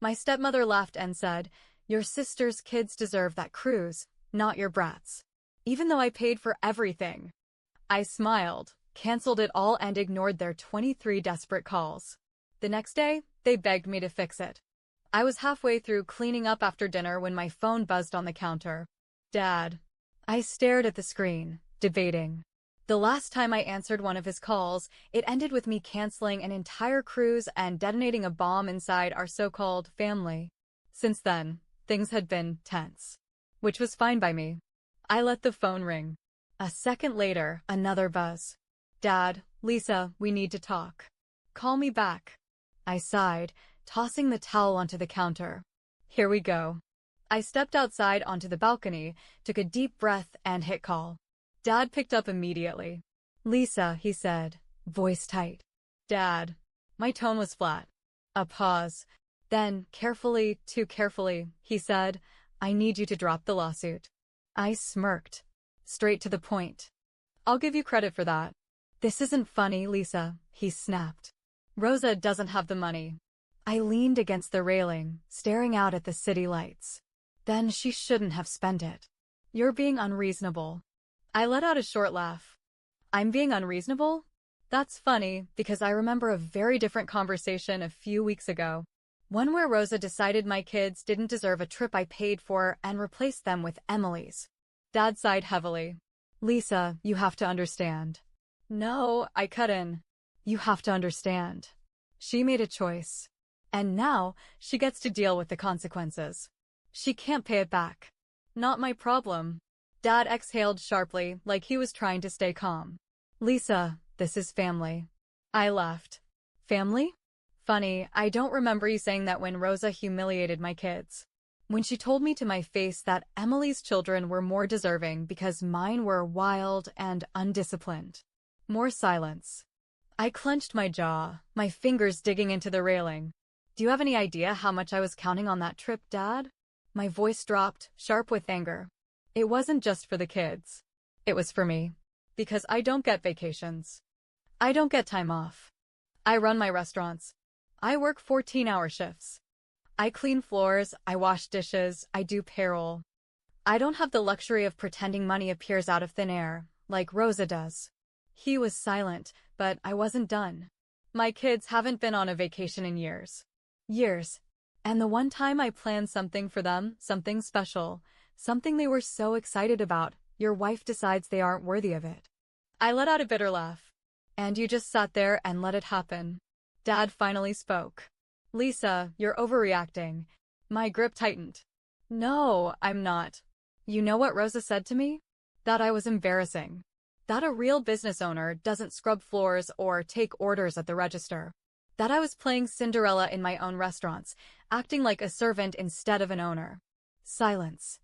My stepmother laughed and said, "Your sister's kids deserve that cruise, not your brats." Even though I paid for everything. I smiled, canceled it all and ignored their 23 desperate calls. The next day, they begged me to fix it. I was halfway through cleaning up after dinner when my phone buzzed on the counter. Dad. I stared at the screen, debating. The last time I answered one of his calls, it ended with me canceling an entire cruise and detonating a bomb inside our so-called family. Since then, things had been tense. Which was fine by me. I let the phone ring. A second later, another buzz. Dad, Lisa, we need to talk. Call me back. I sighed, tossing the towel onto the counter. Here we go. I stepped outside onto the balcony, took a deep breath, and hit call. Dad picked up immediately. Lisa, he said, voice tight. Dad. My tone was flat. A pause. Then, carefully, too carefully, he said, I need you to drop the lawsuit. I smirked. Straight to the point. I'll give you credit for that. This isn't funny, Lisa, he snapped. Rosa doesn't have the money. I leaned against the railing, staring out at the city lights. Then she shouldn't have spent it. You're being unreasonable. I let out a short laugh. I'm being unreasonable? That's funny, because I remember a very different conversation a few weeks ago. One where Rosa decided my kids didn't deserve a trip I paid for and replaced them with Emily's. Dad sighed heavily. Lisa, you have to understand. No, I cut in. You have to understand. She made a choice. And now, she gets to deal with the consequences. She can't pay it back. Not my problem. Dad exhaled sharply, like he was trying to stay calm. Lisa, this is family. I laughed. Family? Funny, I don't remember you saying that when Rosa humiliated my kids. When she told me to my face that Emily's children were more deserving because mine were wild and undisciplined. More silence. I clenched my jaw, my fingers digging into the railing. Do you have any idea how much I was counting on that trip, Dad? My voice dropped, sharp with anger. It wasn't just for the kids. It was for me. Because I don't get vacations. I don't get time off. I run my restaurants. I work 14-hour shifts. I clean floors, I wash dishes, I do payroll. I don't have the luxury of pretending money appears out of thin air, like Rosa does. He was silent, but I wasn't done. My kids haven't been on a vacation in years. Years. And the one time I planned something for them, something special, something they were so excited about, your wife decides they aren't worthy of it. I let out a bitter laugh. And you just sat there and let it happen. Dad finally spoke. Lisa, you're overreacting. My grip tightened. No, I'm not. You know what Rosa said to me? That I was embarrassing. That a real business owner doesn't scrub floors or take orders at the register. That I was playing Cinderella in my own restaurants, acting like a servant instead of an owner. Silence.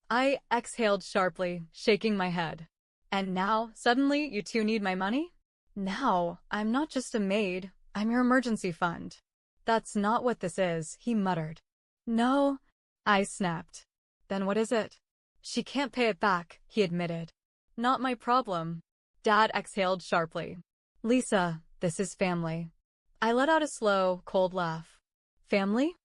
I exhaled sharply, shaking my head. And now, suddenly, you two need my money? Now, I'm not just a maid, I'm your emergency fund. That's not what this is, he muttered. No, I snapped. Then what is it? She can't pay it back, he admitted. Not my problem. Dad exhaled sharply. Lisa, this is family. I let out a slow, cold laugh. Family?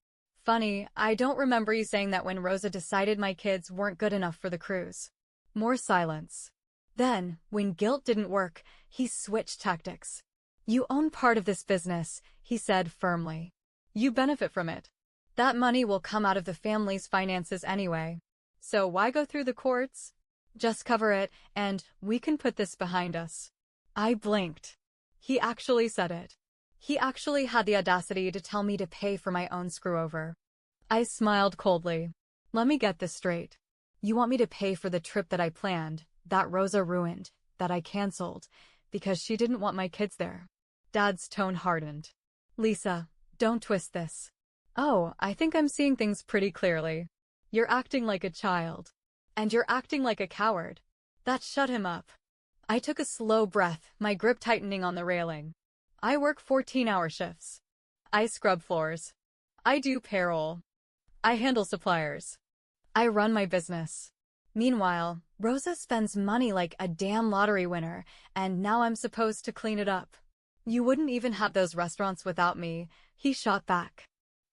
Funny, I don't remember you saying that when Rosa decided my kids weren't good enough for the cruise. More silence. Then, when guilt didn't work, he switched tactics. You own part of this business, he said firmly. You benefit from it. That money will come out of the family's finances anyway. So why go through the courts? Just cover it, and we can put this behind us. I blinked. He actually said it. He actually had the audacity to tell me to pay for my own screw-over. I smiled coldly. Let me get this straight. You want me to pay for the trip that I planned, that Rosa ruined, that I canceled, because she didn't want my kids there. Dad's tone hardened. Lisa, don't twist this. Oh, I think I'm seeing things pretty clearly. You're acting like a child. And you're acting like a coward. That shut him up. I took a slow breath, my grip tightening on the railing. I work 14-hour shifts. I scrub floors. I do payroll. I handle suppliers. I run my business. Meanwhile, Rosa spends money like a damn lottery winner, and now I'm supposed to clean it up. You wouldn't even have those restaurants without me, he shot back.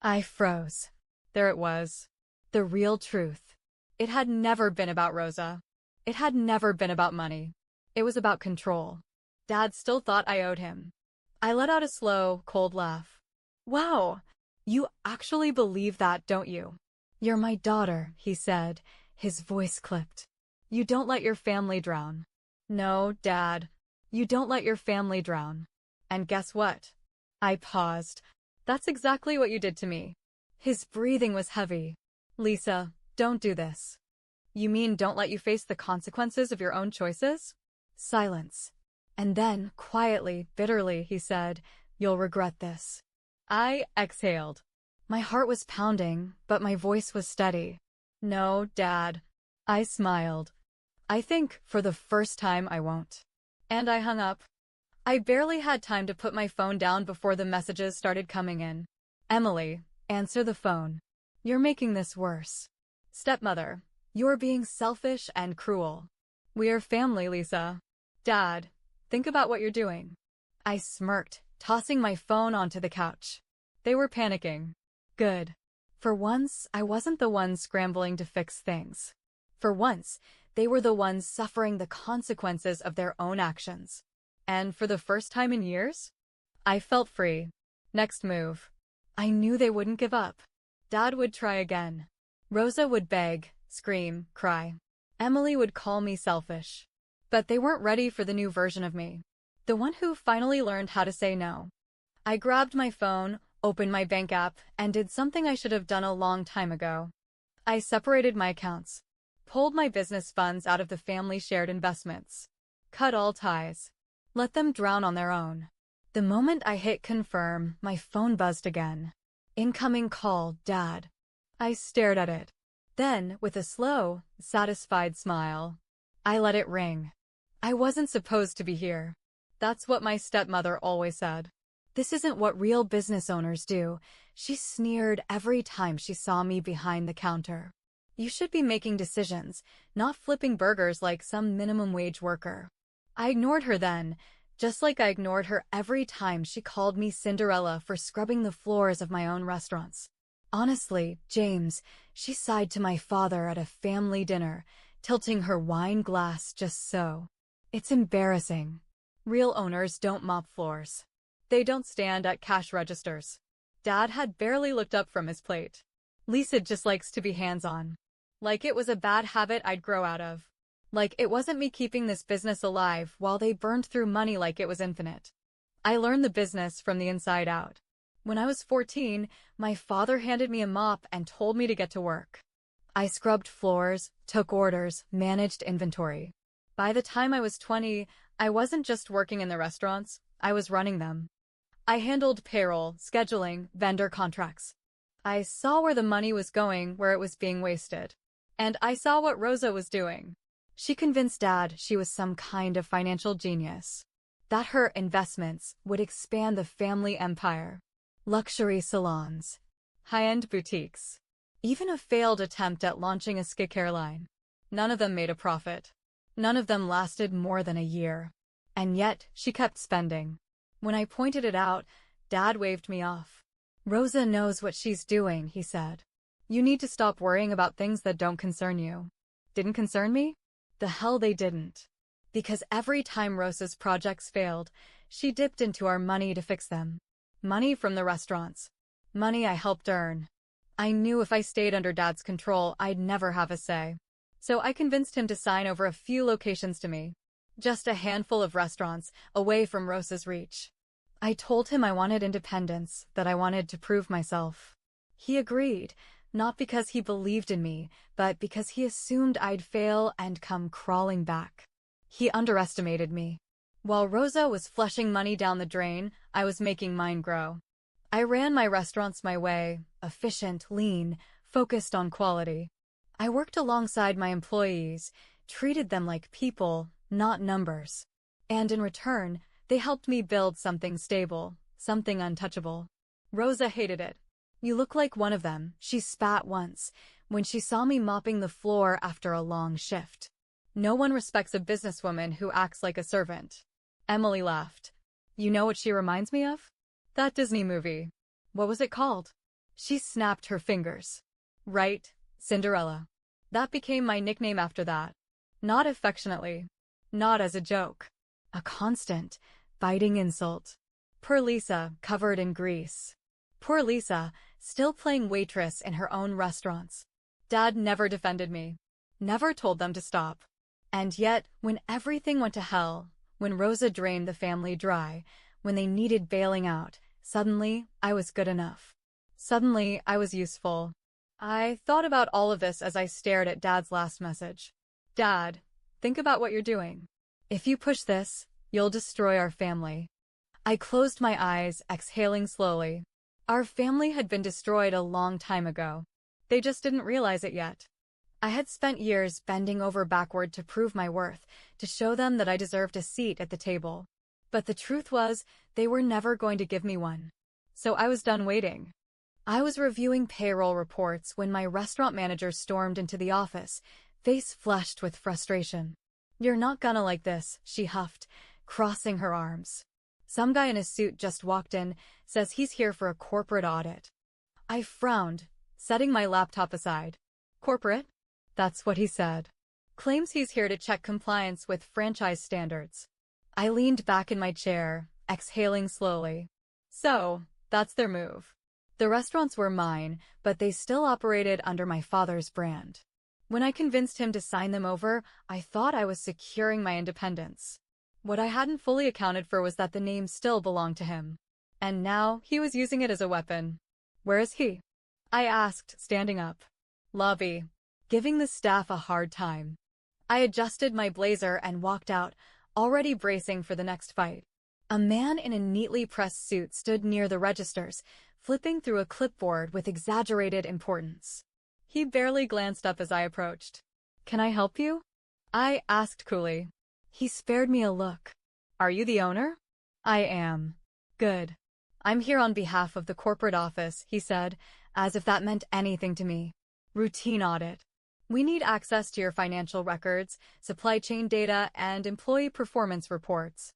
I froze. There it was. The real truth. It had never been about Rosa. It had never been about money. It was about control. Dad still thought I owed him. I let out a slow, cold laugh. Wow, you actually believe that, don't you? You're my daughter, he said, his voice clipped. You don't let your family drown. No, Dad. You don't let your family drown. And guess what? I paused. That's exactly what you did to me. His breathing was heavy. Lisa, don't do this. You mean don't let you face the consequences of your own choices? Silence. And then, quietly, bitterly, he said, you'll regret this. I exhaled. My heart was pounding, but my voice was steady. No, Dad. I smiled. I think, for the first time, I won't. And I hung up. I barely had time to put my phone down before the messages started coming in. Emily, answer the phone. You're making this worse. Stepmother, you're being selfish and cruel. We are family, Lisa. Dad, think about what you're doing. I smirked, tossing my phone onto the couch. They were panicking. Good. For once, I wasn't the one scrambling to fix things. For once, they were the ones suffering the consequences of their own actions. And for the first time in years, I felt free. Next move. I knew they wouldn't give up. Dad would try again. Rosa would beg, scream, cry. Emily would call me selfish. But they weren't ready for the new version of me. The one who finally learned how to say no. I grabbed my phone, opened my bank app, and did something I should have done a long time ago. I separated my accounts. Pulled my business funds out of the family shared investments. Cut all ties. Let them drown on their own. The moment I hit confirm, my phone buzzed again. Incoming call, Dad. I stared at it. Then, with a slow, satisfied smile, I let it ring. I wasn't supposed to be here. That's what my stepmother always said. This isn't what real business owners do. She sneered every time she saw me behind the counter. You should be making decisions, not flipping burgers like some minimum wage worker. I ignored her then, just like I ignored her every time she called me Cinderella for scrubbing the floors of my own restaurants. Honestly, James, she sighed to my father at a family dinner, tilting her wine glass just so. It's embarrassing. Real owners don't mop floors. They don't stand at cash registers. Dad had barely looked up from his plate. Lisa just likes to be hands-on. Like it was a bad habit I'd grow out of. Like it wasn't me keeping this business alive while they burned through money like it was infinite. I learned the business from the inside out. When I was 14, my father handed me a mop and told me to get to work. I scrubbed floors, took orders, managed inventory. By the time I was 20, I wasn't just working in the restaurants, I was running them. I handled payroll, scheduling, vendor contracts. I saw where the money was going, where it was being wasted. And I saw what Rosa was doing. She convinced Dad she was some kind of financial genius. That her investments would expand the family empire. Luxury salons. High-end boutiques. Even a failed attempt at launching a skincare line. None of them made a profit. None of them lasted more than a year. And yet, she kept spending. When I pointed it out, Dad waved me off. Rosa knows what she's doing, he said. You need to stop worrying about things that don't concern you. Didn't concern me? The hell they didn't. Because every time Rosa's projects failed, she dipped into our money to fix them. Money from the restaurants. Money I helped earn. I knew if I stayed under Dad's control, I'd never have a say. So I convinced him to sign over a few locations to me. Just a handful of restaurants, away from Rosa's reach. I told him I wanted independence, that I wanted to prove myself. He agreed, not because he believed in me, but because he assumed I'd fail and come crawling back. He underestimated me. While Rosa was flushing money down the drain, I was making mine grow. I ran my restaurants my way, efficient, lean, focused on quality. I worked alongside my employees, treated them like people, not numbers. And in return, they helped me build something stable, something untouchable. Rosa hated it. You look like one of them, she spat once, when she saw me mopping the floor after a long shift. No one respects a businesswoman who acts like a servant. Emily laughed. You know what she reminds me of? That Disney movie. What was it called? She snapped her fingers. Right, Cinderella. That became my nickname after that. Not affectionately. Not as a joke. A constant, biting insult. Poor Lisa, covered in grease. Poor Lisa, still playing waitress in her own restaurants. Dad never defended me. Never told them to stop. And yet, when everything went to hell, when Rosa drained the family dry, when they needed bailing out, suddenly, I was good enough. Suddenly, I was useful. I thought about all of this as I stared at Dad's last message. Dad, think about what you're doing. If you push this, you'll destroy our family. I closed my eyes, exhaling slowly. Our family had been destroyed a long time ago. They just didn't realize it yet. I had spent years bending over backward to prove my worth, to show them that I deserved a seat at the table. But the truth was, they were never going to give me one. So I was done waiting. I was reviewing payroll reports when my restaurant manager stormed into the office, face flushed with frustration. "You're not gonna like this," she huffed, crossing her arms. "Some guy in a suit just walked in, says he's here for a corporate audit." I frowned, setting my laptop aside. "Corporate?" That's what he said. "Claims he's here to check compliance with franchise standards." I leaned back in my chair, exhaling slowly. So, that's their move. The restaurants were mine, but they still operated under my father's brand. When I convinced him to sign them over, I thought I was securing my independence. What I hadn't fully accounted for was that the name still belonged to him. And now, he was using it as a weapon. "Where is he?" I asked, standing up. "Lobby." Giving the staff a hard time. I adjusted my blazer and walked out, already bracing for the next fight. A man in a neatly pressed suit stood near the registers, flipping through a clipboard with exaggerated importance. He barely glanced up as I approached. "Can I help you?" I asked coolly. He spared me a look. "Are you the owner?" "I am." "Good. I'm here on behalf of the corporate office," he said, as if that meant anything to me. "Routine audit. We need access to your financial records, supply chain data, and employee performance reports."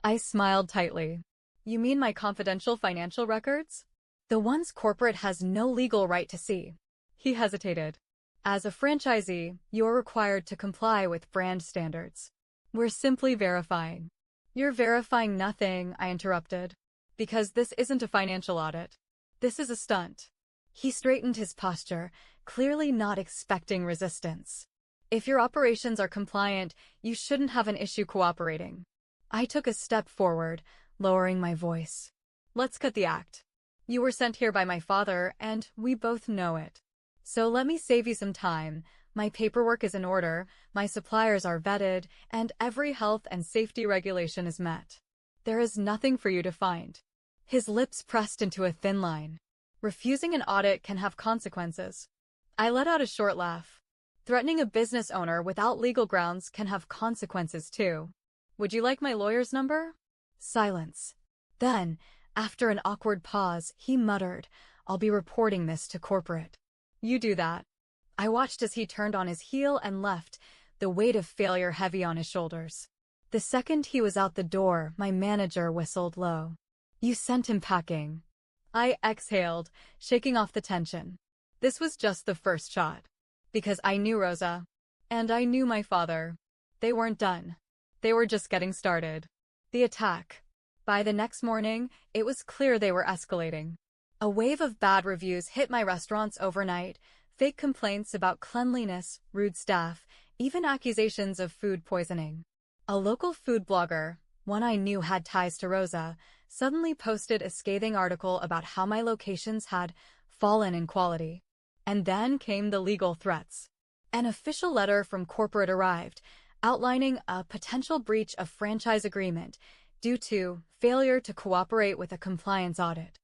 I smiled tightly. "You mean my confidential financial records? The ones corporate has no legal right to see." He hesitated. "As a franchisee, you're required to comply with brand standards. We're simply verifying." "You're verifying nothing," I interrupted. "Because this isn't a financial audit. This is a stunt." He straightened his posture, clearly not expecting resistance. "If your operations are compliant, you shouldn't have an issue cooperating." I took a step forward, lowering my voice. "Let's cut the act. You were sent here by my father, and we both know it. So let me save you some time. My paperwork is in order, my suppliers are vetted, and every health and safety regulation is met. There is nothing for you to find." His lips pressed into a thin line. "Refusing an audit can have consequences." I let out a short laugh. "Threatening a business owner without legal grounds can have consequences too. Would you like my lawyer's number?" Silence. Then, after an awkward pause, he muttered, "I'll be reporting this to corporate." "You do that." I watched as he turned on his heel and left, the weight of failure heavy on his shoulders. The second he was out the door, my manager whistled low. "You sent him packing." I exhaled, shaking off the tension. This was just the first shot. Because I knew Rosa. And I knew my father. They weren't done. They were just getting started. The attack. By the next morning, it was clear they were escalating. A wave of bad reviews hit my restaurants overnight, fake complaints about cleanliness, rude staff, even accusations of food poisoning. A local food blogger, one I knew had ties to Rosa, suddenly posted a scathing article about how my locations had fallen in quality. And then came the legal threats. An official letter from corporate arrived, outlining a potential breach of franchise agreement due to failure to cooperate with a compliance audit.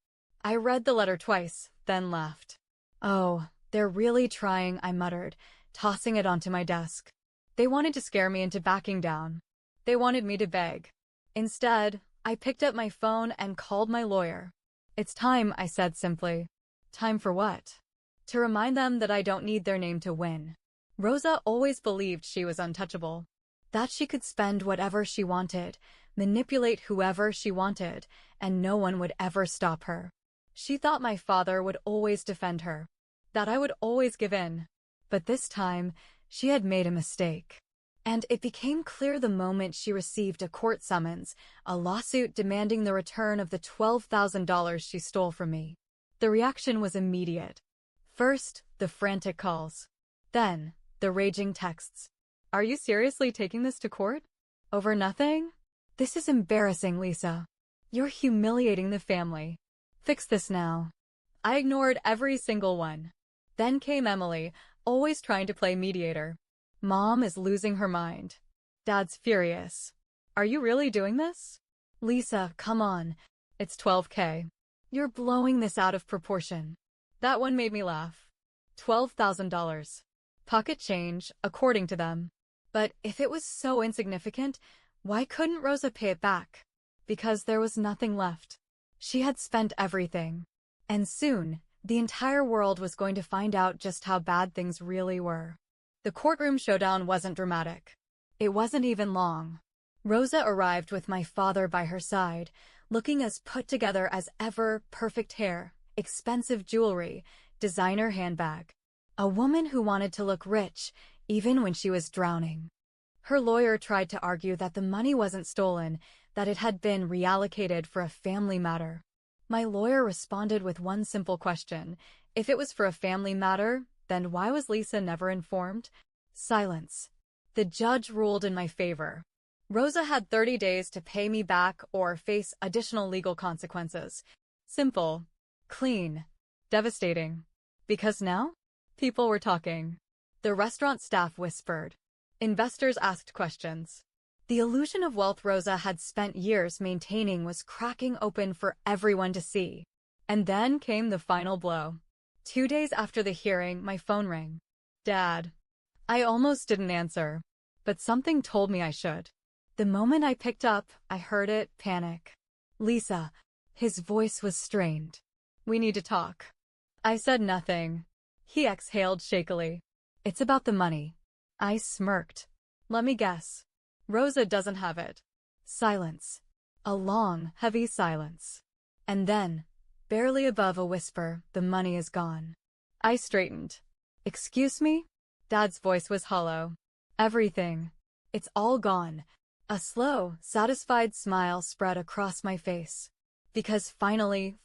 I read the letter twice, then laughed. "Oh, they're really trying," I muttered, tossing it onto my desk. They wanted to scare me into backing down. They wanted me to beg. Instead, I picked up my phone and called my lawyer. "It's time," I said simply. "Time for what?" "To remind them that I don't need their name to win." Rosa always believed she was untouchable. That she could spend whatever she wanted, manipulate whoever she wanted, and no one would ever stop her. She thought my father would always defend her, that I would always give in. But this time, she had made a mistake. And it became clear the moment she received a court summons, a lawsuit demanding the return of the $12,000 she stole from me. The reaction was immediate. First, the frantic calls. Then, the raging texts. Are you seriously taking this to court? Over nothing? This is embarrassing, Lisa. You're humiliating the family. Fix this now. I ignored every single one. Then came Emily, always trying to play mediator. Mom is losing her mind. Dad's furious. Are you really doing this? Lisa, come on. It's $12K. You're blowing this out of proportion. That one made me laugh. $12,000. Pocket change, according to them. But if it was so insignificant, why couldn't Rosa pay it back? Because there was nothing left. She had spent everything. And soon, the entire world was going to find out just how bad things really were. The courtroom showdown wasn't dramatic. It wasn't even long. Rosa arrived with my father by her side, looking as put together as ever, perfect hair, expensive jewelry, designer handbag. A woman who wanted to look rich, even when she was drowning. Her lawyer tried to argue that the money wasn't stolen, that it had been reallocated for a family matter. My lawyer responded with one simple question. If it was for a family matter, then why was Lisa never informed? Silence. The judge ruled in my favor. Rosa had 30 days to pay me back or face additional legal consequences. Simple. Clean. Devastating. Because now? People were talking. The restaurant staff whispered. Investors asked questions. The illusion of wealth Rosa had spent years maintaining was cracking open for everyone to see. And then came the final blow. 2 days after the hearing, my phone rang. Dad. I almost didn't answer, but something told me I should. The moment I picked up, I heard it, panic. Lisa. His voice was strained. We need to talk. I said nothing. He exhaled shakily. It's about the money. I smirked. Let me guess. Rosa doesn't have it. Silence. A long, heavy silence. And then, barely above a whisper, the money is gone. I straightened. Excuse me? Dad's voice was hollow. Everything. It's all gone. A slow, satisfied smile spread across my face. Because finally,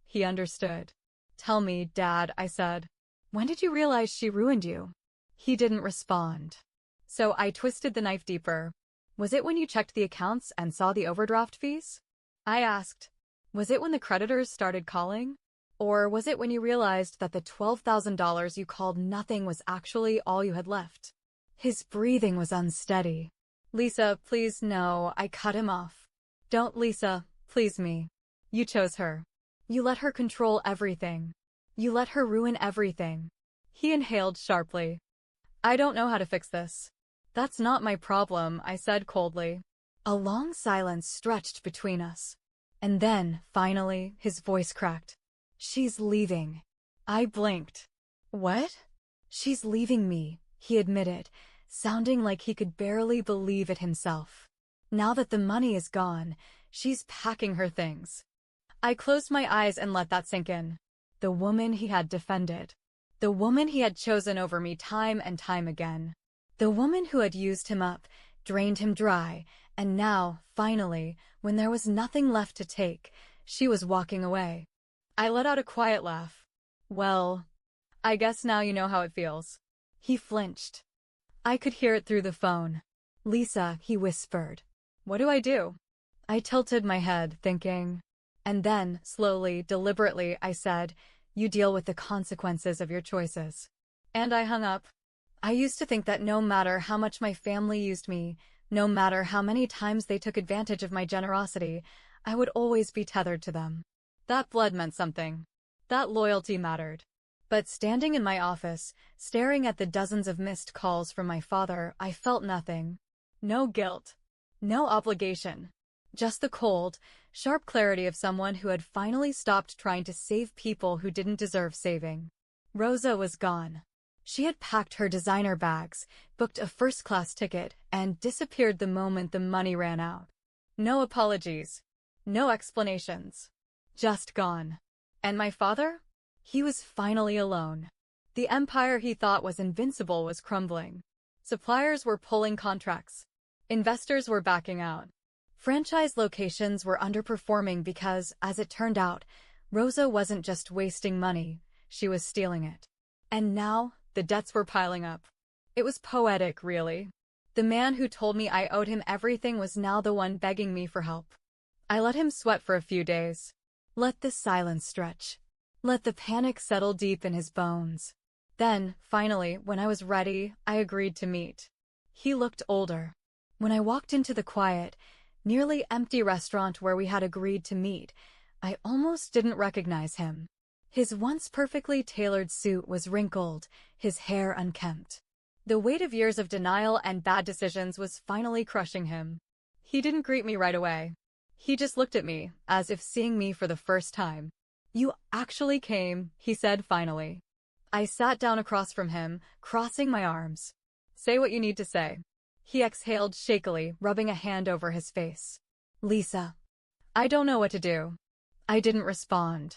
he understood. Tell me, Dad, I said. When did you realize she ruined you? He didn't respond. So I twisted the knife deeper. Was it when you checked the accounts and saw the overdraft fees? I asked. Was it when the creditors started calling? Or was it when you realized that the $12,000 you called nothing was actually all you had left? His breathing was unsteady. Lisa, please no, I cut him off. Don't, Lisa, please me. You chose her. You let her control everything. You let her ruin everything. He inhaled sharply. I don't know how to fix this. That's not my problem, I said coldly. A long silence stretched between us. And then, finally, his voice cracked. She's leaving. I blinked. What? She's leaving me, he admitted, sounding like he could barely believe it himself. Now that the money is gone, she's packing her things. I closed my eyes and let that sink in. The woman he had defended. The woman he had chosen over me time and time again. The woman who had used him up, drained him dry, and now, finally, when there was nothing left to take, she was walking away. I let out a quiet laugh. Well, I guess now you know how it feels. He flinched. I could hear it through the phone. Lisa, he whispered. What do I do? I tilted my head, thinking. And then, slowly, deliberately, I said, you deal with the consequences of your choices. And I hung up. I used to think that no matter how much my family used me, no matter how many times they took advantage of my generosity, I would always be tethered to them. That blood meant something. That loyalty mattered. But standing in my office, staring at the dozens of missed calls from my father, I felt nothing. No guilt. No obligation. Just the cold, sharp clarity of someone who had finally stopped trying to save people who didn't deserve saving. Rosa was gone. She had packed her designer bags, booked a first-class ticket, and disappeared the moment the money ran out. No apologies. No explanations. Just gone. And my father? He was finally alone. The empire he thought was invincible was crumbling. Suppliers were pulling contracts. Investors were backing out. Franchise locations were underperforming because, as it turned out, Rosa wasn't just wasting money, she was stealing it. And now, the debts were piling up. It was poetic, really. The man who told me I owed him everything was now the one begging me for help. I let him sweat for a few days. Let the silence stretch. Let the panic settle deep in his bones. Then, finally, when I was ready, I agreed to meet. He looked older. When I walked into the quiet, nearly empty restaurant where we had agreed to meet, I almost didn't recognize him. His once perfectly tailored suit was wrinkled, his hair unkempt. The weight of years of denial and bad decisions was finally crushing him. He didn't greet me right away. He just looked at me, as if seeing me for the first time. "You actually came," he said finally. I sat down across from him, crossing my arms. "Say what you need to say." He exhaled shakily, rubbing a hand over his face. "Lisa, I don't know what to do." I didn't respond.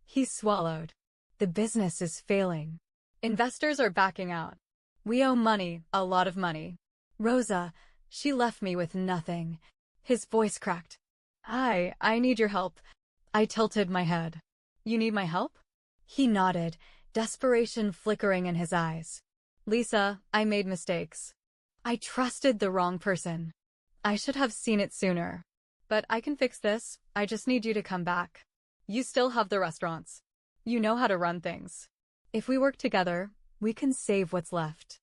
He swallowed. "The business is failing. Investors are backing out. We owe money, a lot of money. Rosa, she left me with nothing." His voice cracked. I need your help." I tilted my head. "You need my help?" He nodded, desperation flickering in his eyes. "Lisa, I made mistakes. I trusted the wrong person. I should have seen it sooner. But I can fix this. I just need you to come back. You still have the restaurants. You know how to run things. If we work together, we can save what's left."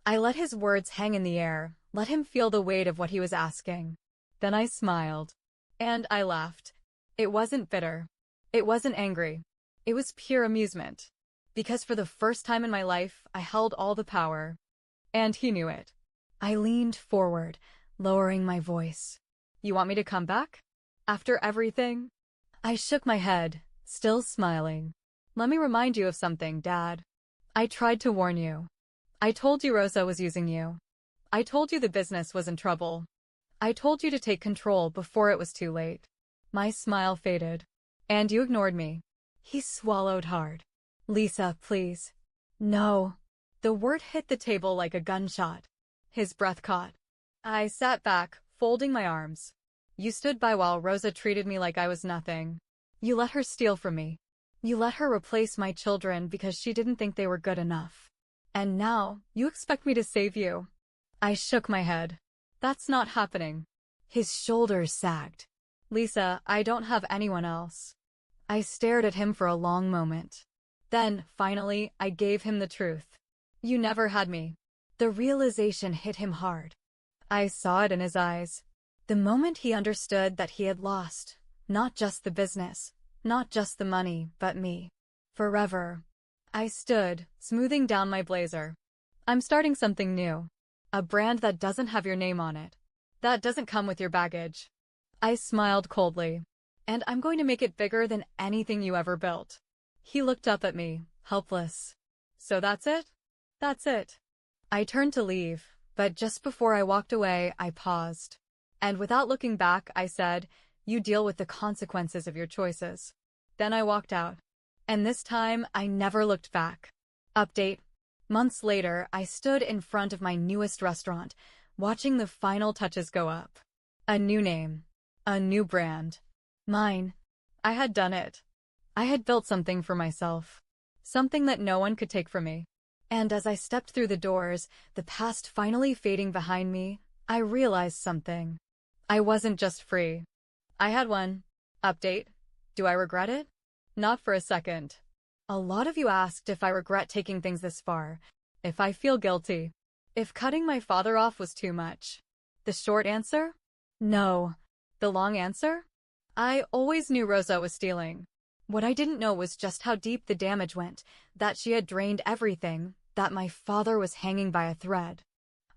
I let his words hang in the air, let him feel the weight of what he was asking. Then I smiled. And I laughed. It wasn't bitter. It wasn't angry. It was pure amusement. Because for the first time in my life, I held all the power. And he knew it. I leaned forward, lowering my voice. "You want me to come back? After everything?" I shook my head, still smiling. "Let me remind you of something, Dad. I tried to warn you. I told you Rosa was using you. I told you the business was in trouble. I told you to take control before it was too late." My smile faded. "And you ignored me." He swallowed hard. "Lisa, please." "No." The word hit the table like a gunshot. His breath caught. I sat back, folding my arms. "You stood by while Rosa treated me like I was nothing. You let her steal from me. You let her replace my children because she didn't think they were good enough. And now, you expect me to save you." I shook my head. "That's not happening." His shoulders sagged. "Lisa, I don't have anyone else." I stared at him for a long moment. Then, finally, I gave him the truth. "You never had me." The realization hit him hard. I saw it in his eyes. The moment he understood that he had lost, not just the business, not just the money, but me. Forever. I stood, smoothing down my blazer. "I'm starting something new. A brand that doesn't have your name on it. That doesn't come with your baggage." I smiled coldly. "And I'm going to make it bigger than anything you ever built." He looked up at me, helpless. "So that's it?" "That's it." I turned to leave, but just before I walked away, I paused. And without looking back, I said, "You deal with the consequences of your choices." Then I walked out. And this time, I never looked back. Update. Months later, I stood in front of my newest restaurant, watching the final touches go up. A new name. A new brand. Mine. I had done it. I had built something for myself. Something that no one could take from me. And as I stepped through the doors, the past finally fading behind me, I realized something. I wasn't just free. I had one. Update. Do I regret it? Not for a second. A lot of you asked if I regret taking things this far, if I feel guilty, if cutting my father off was too much. The short answer? No. The long answer? I always knew Rosa was stealing. What I didn't know was just how deep the damage went, that she had drained everything, that my father was hanging by a thread.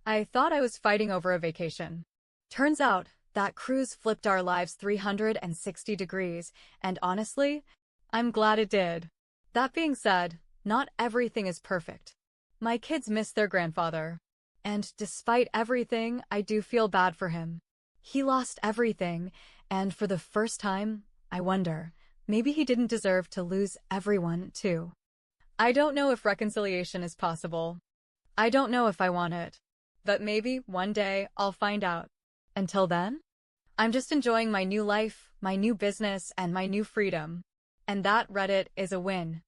I thought I was fighting over a vacation. Turns out, that cruise flipped our lives 360 degrees, and honestly, I'm glad it did. That being said, not everything is perfect. My kids miss their grandfather. And despite everything, I do feel bad for him. He lost everything, and for the first time, I wonder, Maybe he didn't deserve to lose everyone, too. I don't know if reconciliation is possible. I don't know if I want it. But maybe one day I'll find out. Until then, I'm just enjoying my new life, my new business, and my new freedom. And that Reddit is a win.